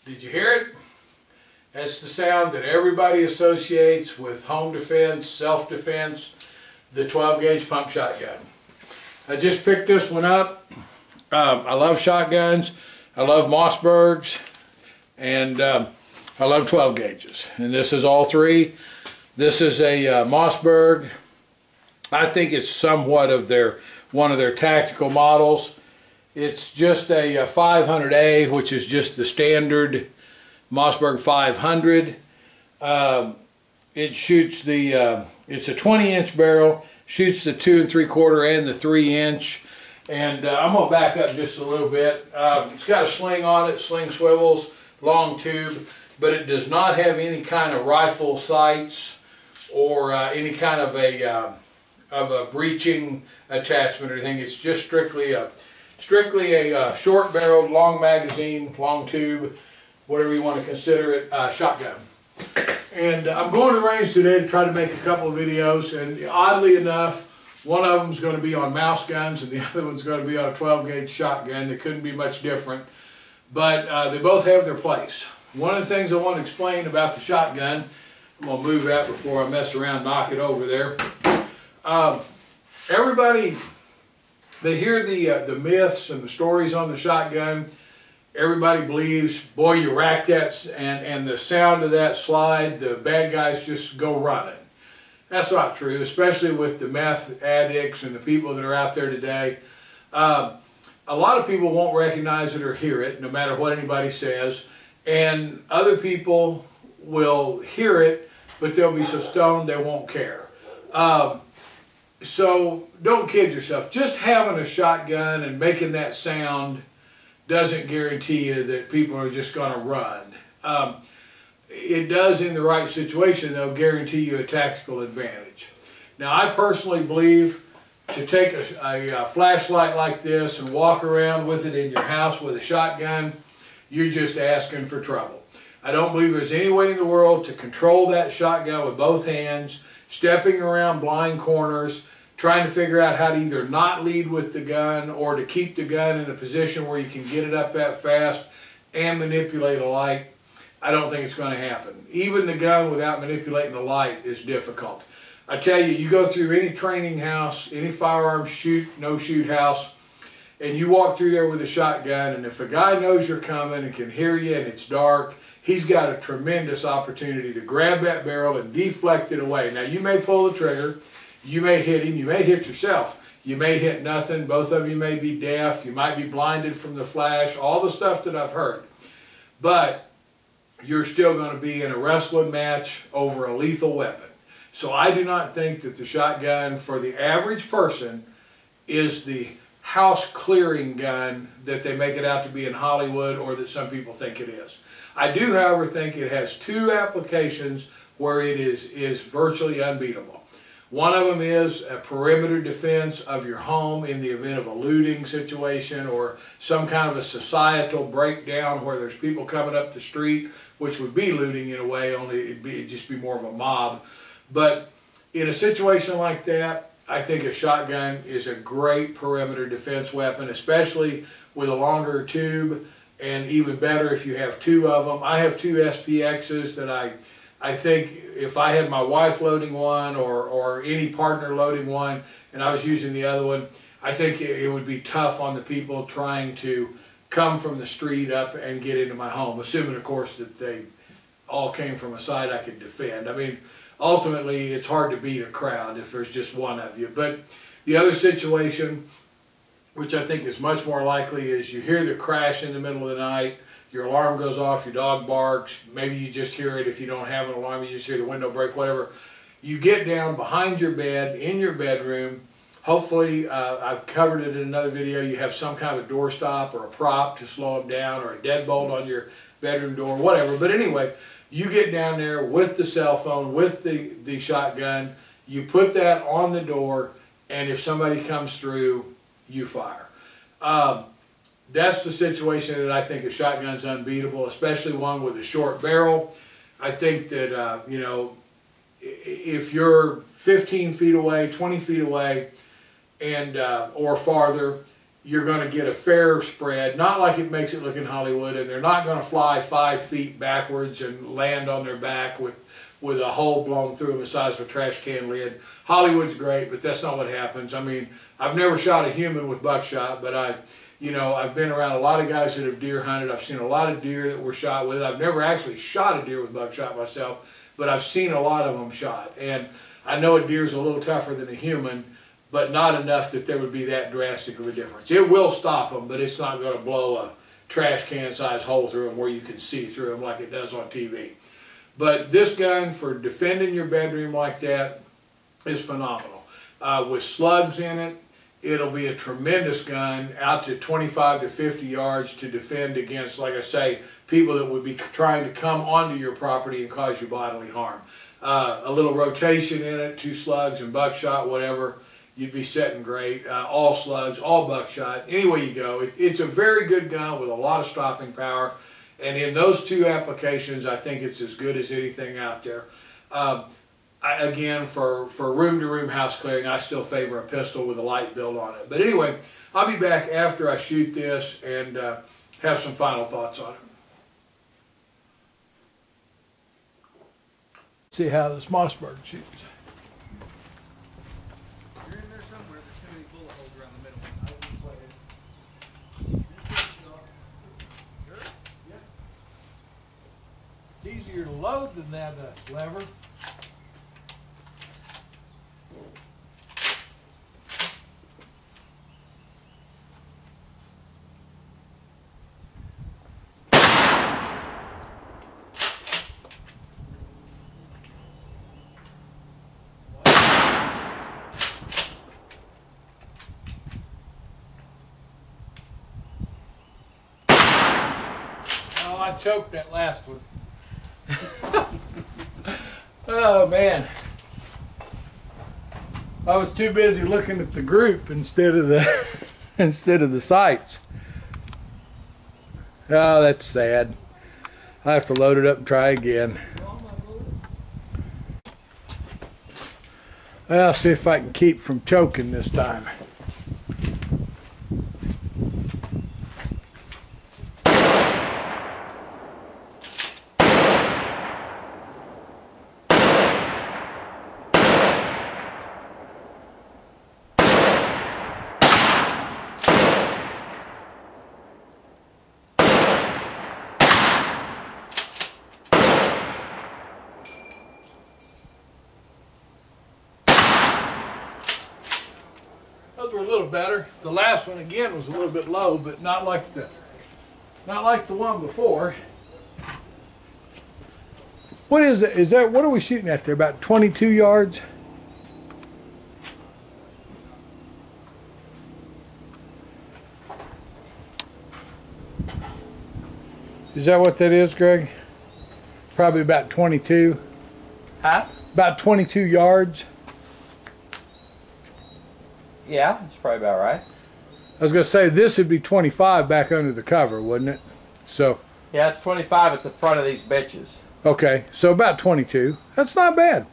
Did you hear it? That's the sound that everybody associates with home defense, self-defense, the 12-gauge pump shotgun. I just picked this one up. I love shotguns. I love Mossbergs. And I love 12 gauges. And this is all three. This is a Mossberg. I think it's somewhat of one of their tactical models. It's just a 500A, which is just the standard Mossberg 500. It shoots it's a 20-inch barrel, shoots the 2 3/4 and the 3-inch. And I'm going to back up just a little bit. It's got a sling on it, sling swivels, long tube, but it does not have any kind of rifle sights or any kind of a breeching attachment or anything. It's just strictly a short-barreled, long magazine, long tube, whatever you want to consider it, shotgun. And I'm going to the range today to try to make a couple of videos, and oddly enough, one of them is going to be on mouse guns and the other one's going to be on a 12-gauge shotgun. They couldn't be much different, but they both have their place. One of the things I want to explain about the shotgun, I'm going to move that before I mess around and knock it over there. Everybody, they hear the myths and the stories on the shotgun. Everybody believes, boy, you rack that and the sound of that slide, the bad guys just go running. That's not true, especially with the meth addicts and the people that are out there today. A lot of people won't recognize it or hear it, no matter what anybody says. And other people will hear it, but they'll be so stoned they won't care. So don't kid yourself. Just having a shotgun and making that sound doesn't guarantee you that people are just going to run. It does, in the right situation, though, guarantee you a tactical advantage. Now, I personally believe to take a flashlight like this and walk around with it in your house with a shotgun, you're just asking for trouble. I don't believe there's any way in the world to control that shotgun with both hands, stepping around blind corners, trying to figure out how to either not lead with the gun or to keep the gun in a position where you can get it up that fast and manipulate a light. I don't think it's going to happen. Even the gun without manipulating the light is difficult. I tell you, you go through any training house, any firearm shoot, no shoot house, and you walk through there with a shotgun, and if a guy knows you're coming and can hear you and it's dark, he's got a tremendous opportunity to grab that barrel and deflect it away. Now, you may pull the trigger, you may hit him, you may hit yourself, you may hit nothing, both of you may be deaf, you might be blinded from the flash, all the stuff that I've heard. But you're still going to be in a wrestling match over a lethal weapon. So I do not think that the shotgun for the average person is the house clearing gun that they make it out to be in Hollywood or that some people think it is. I do, however, think it has two applications where it is virtually unbeatable. One of them is a perimeter defense of your home in the event of a looting situation or some kind of a societal breakdown where there's people coming up the street, which would be looting in a way, only it'd just be more of a mob. But in a situation like that, I think a shotgun is a great perimeter defense weapon, especially with a longer tube, and even better if you have two of them. I have two SPXs that I think if I had my wife loading one or any partner loading one and I was using the other one, I think it would be tough on the people trying to come from the street up and get into my home, assuming, of course, that they all came from a side I could defend. I mean, ultimately, it's hard to beat a crowd if there's just one of you. But the other situation, which I think is much more likely, is you hear the crash in the middle of the night, your alarm goes off, your dog barks, maybe you just hear it if you don't have an alarm, you just hear the window break, whatever. You get down behind your bed, in your bedroom, hopefully, I've covered it in another video, you have some kind of a doorstop or a prop to slow them down or a deadbolt on your bedroom door, whatever. But anyway, you get down there with the cell phone, with the shotgun, you put that on the door, and if somebody comes through, you fire. That's the situation that I think a shotgun's unbeatable, especially one with a short barrel. I think that, you know, if you're 15 feet away, 20 feet away, and or farther, you're going to get a fair spread, not like it makes it look in Hollywood, and they're not going to fly 5 feet backwards and land on their back with a hole blown through them the size of a trash can lid. Hollywood's great, but that's not what happens. I mean, I've never shot a human with buckshot, but I've been around a lot of guys that have deer hunted. I've seen a lot of deer that were shot with it. I've never actually shot a deer with buckshot myself, but I've seen a lot of them shot. And I know a deer's a little tougher than a human, but not enough that there would be that drastic of a difference. It will stop them, but it's not going to blow a trash can size hole through them where you can see through them like it does on TV. But this gun for defending your bedroom like that is phenomenal. With slugs in it, it'll be a tremendous gun out to 25 to 50 yards to defend against, like I say, people that would be trying to come onto your property and cause you bodily harm. A little rotation in it, 2 slugs and buckshot, whatever, you'd be setting great. All slugs, all buckshot, any way you go. It's a very good gun with a lot of stopping power. And in those 2 applications, I think it's as good as anything out there. Again, for room-to-room house clearing, I still favor a pistol with a light build on it. But anyway, I'll be back after I shoot this and have some final thoughts on it. See how this Mossberg shoots. You're in there somewhere. There's too many bullet holes around the middle. I don't want to play it. It's easier to load than that lever. Oh, I choked that last one. Oh man, I was too busy looking at the group instead of the sights. Oh, that's sad. I have to load it up and try again. I'll see if I can keep from choking this time. Those were a little better. The last one again was a little bit low, but not like the one before. What is it? Is that, what are we shooting at there? About 22 yards? Is that what that is, Greg? Probably about 22. Huh? About 22 yards. Yeah, that's probably about right. I was going to say this would be 25 back under the cover, wouldn't it? So. Yeah, it's 25 at the front of these bitches. Okay, so about 22. That's not bad.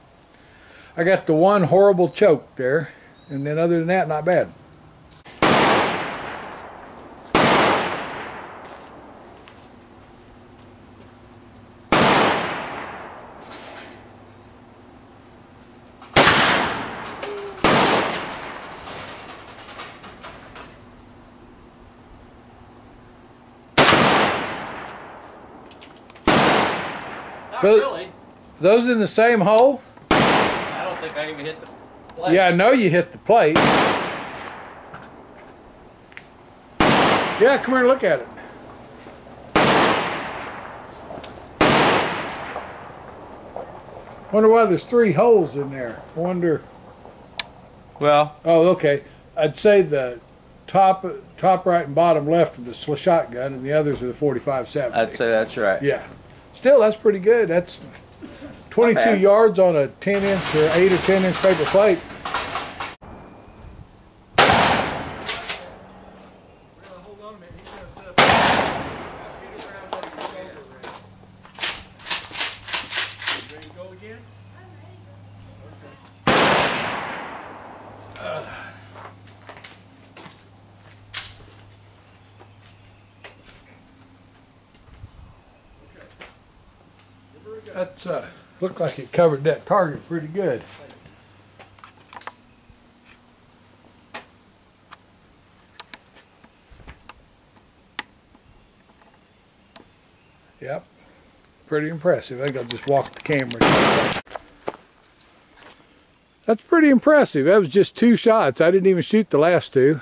I got the one horrible choke there, and then other than that, not bad. Not really. Those in the same hole? I don't think I even hit the plate. Yeah, I know you hit the plate. Yeah, come here and look at it. Wonder why there's 3 holes in there. I wonder. Well. Oh, okay. I'd say the top right and bottom left of the shotgun, and the others are the 45-70. I'd say that's right. Yeah. Still, that's pretty good. That's 22 yards on a 10-inch or 8 or 10-inch paper plate. That's looked like it covered that target pretty good. Yep, pretty impressive. I think I'll just walk the camera. That's pretty impressive. That was just 2 shots. I didn't even shoot the last 2.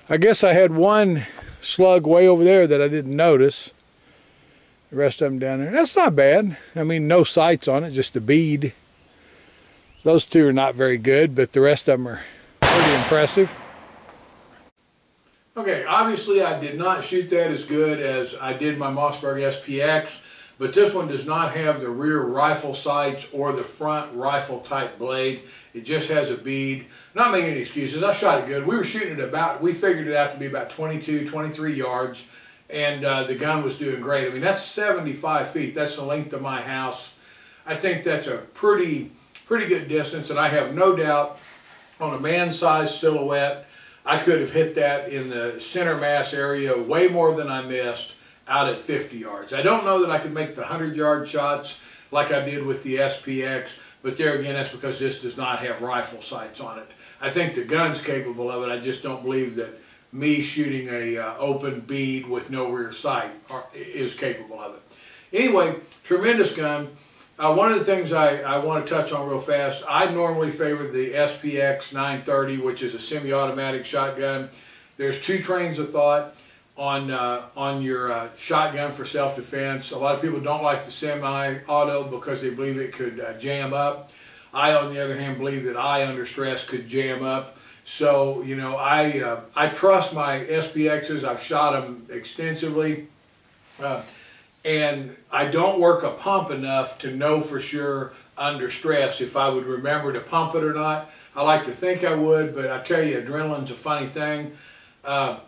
I guess I had one slug way over there that I didn't notice. The rest of them down there. That's not bad. I mean, no sights on it, just a bead. Those 2 are not very good, but the rest of them are pretty impressive. Okay, obviously I did not shoot that as good as I did my Mossberg SPX, but this one does not have the rear rifle sights or the front rifle type blade. It just has a bead. Not making any excuses, I shot it good. We were shooting it we figured it out to be about 22, 23 yards, and the gun was doing great. I mean, that's 75 feet. That's the length of my house. I think that's a pretty good distance, and I have no doubt on a man-sized silhouette, I could have hit that in the center mass area way more than I missed out at 50 yards. I don't know that I could make the 100-yard shots like I did with the SPX, but there again, that's because this does not have rifle sights on it. I think the gun's capable of it. I just don't believe that me shooting a open bead with no rear sight is capable of it. Anyway, tremendous gun. One of the things I want to touch on real fast, I normally favor the SPX 930, which is a semi-automatic shotgun. There's 2 trains of thought on your shotgun for self-defense. A lot of people don't like the semi-auto because they believe it could jam up. I, on the other hand, believe that under stress could jam up. So, you know, I trust my SPXs. I've shot them extensively. And I don't work a pump enough to know for sure under stress if I would remember to pump it or not. I like to think I would, but I tell you, adrenaline's a funny thing. I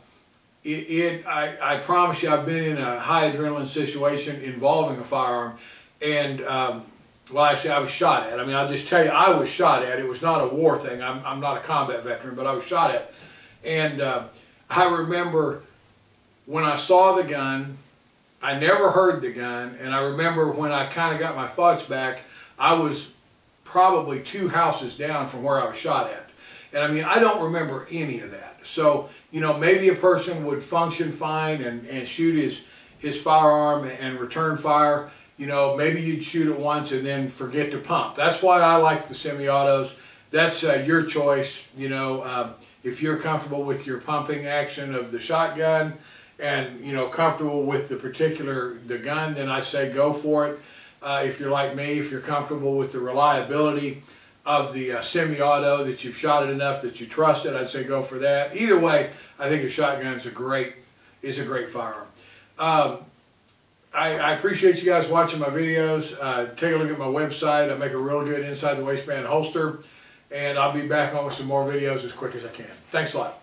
promise you, I've been in a high adrenaline situation involving a firearm, and well, actually, I was shot at. I mean, I'll just tell you, I was shot at. It was not a war thing. I'm not a combat veteran, but I was shot at. And I remember when I saw the gun, I never heard the gun, and I remember when I kind of got my thoughts back, I was probably 2 houses down from where I was shot at. And I mean, I don't remember any of that. So, you know, maybe a person would function fine and shoot his firearm and return fire. You know, maybe you'd shoot it once and then forget to pump. That's why I like the semi-autos. That's your choice. You know, if you're comfortable with your pumping action of the shotgun, and you know, comfortable with the gun, then I say go for it. If you're like me, if you're comfortable with the reliability of the semi-auto, that you've shot it enough that you trust it, I'd say go for that. Either way, I think a shotgun is a great firearm. I appreciate you guys watching my videos. Take a look at my website. I make a real good inside the waistband holster, and I'll be back on with some more videos as quick as I can. Thanks a lot.